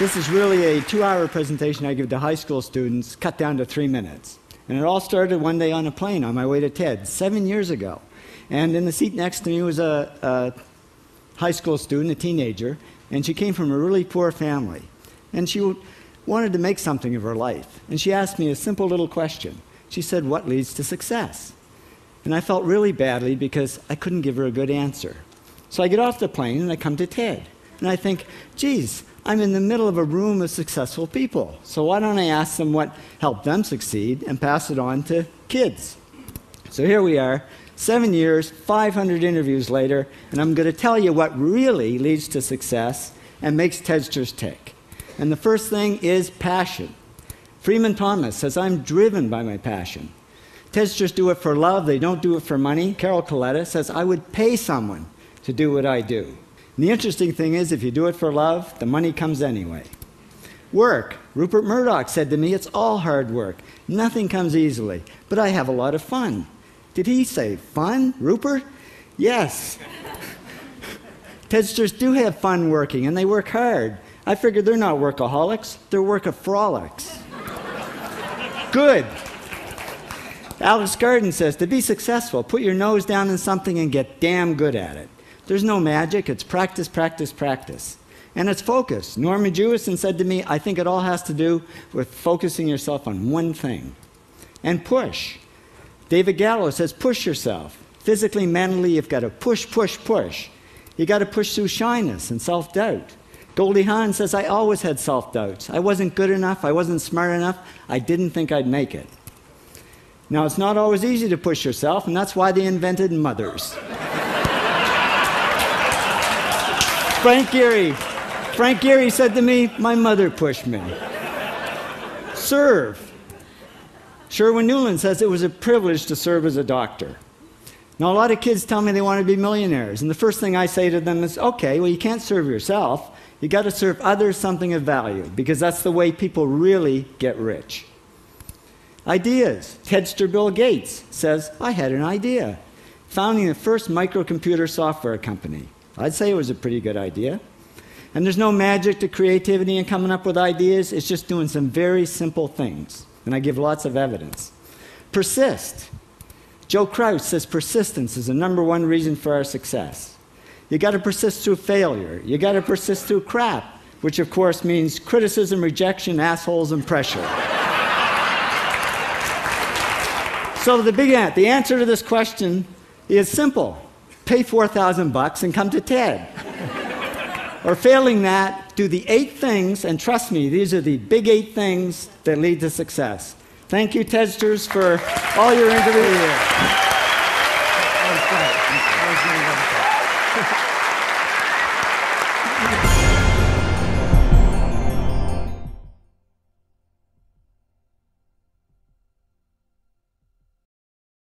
This is really a 2-hour presentation I give to high school students, cut down to 3 minutes. And it all started one day on a plane on my way to TED, 7 years ago. And in the seat next to me was a high school student, a teenager, and she came from a really poor family. And she wanted to make something of her life. And she asked me a simple little question. She said, "What leads to success?" And I felt really badly because I couldn't give her a good answer. So I get off the plane and I come to TED. And I think, geez, I'm in the middle of a room of successful people. So why don't I ask them what helped them succeed and pass it on to kids? So here we are, 7 years, 500 interviews later, and I'm going to tell you what really leads to success and makes TEDsters tick. And the first thing is passion. Freeman Thomas says, "I'm driven by my passion." TEDsters do it for love, they don't do it for money. Carol Coletta says, "I would pay someone to do what I do." And the interesting thing is, if you do it for love, the money comes anyway. Work. Rupert Murdoch said to me, "It's all hard work. Nothing comes easily, but I have a lot of fun." Did he say fun, Rupert? Yes. TEDsters do have fun working, and they work hard. I figured they're not workaholics, they're workaholics. Good. Alex Garden says, "To be successful, put your nose down in something and get damn good at it." There's no magic, it's practice, practice, practice. And it's focus. Norman Jewison said to me, "I think it all has to do with focusing yourself on one thing." And push. David Gallo says, "Push yourself. Physically, mentally, you've got to push, push, push. You got to push through shyness and self-doubt." Goldie Hawn says, "I always had self-doubts. I wasn't good enough, I wasn't smart enough, I didn't think I'd make it." Now, it's not always easy to push yourself, and that's why they invented mothers. Frank Gehry said to me, "My mother pushed me." Serve. Sherwin Newland says, "It was a privilege to serve as a doctor." Now, a lot of kids tell me they want to be millionaires, and the first thing I say to them is, okay, well, you can't serve yourself. You got to serve others something of value, because that's the way people really get rich. Ideas. TEDster Bill Gates says, "I had an idea," founding the first microcomputer software company. I'd say it was a pretty good idea. And there's no magic to creativity and coming up with ideas. It's just doing some very simple things. And I give lots of evidence. Persist. Joe Kraus says persistence is the #1 reason for our success. You got to persist through failure. You got to persist through crap, which of course means criticism, rejection, assholes, and pressure. So the answer to this question is simple. Pay $4,000 and come to TED. Or failing that, do the 8 things, and trust me, these are the big 8 things that lead to success. Thank you, TEDsters, for all your interviews.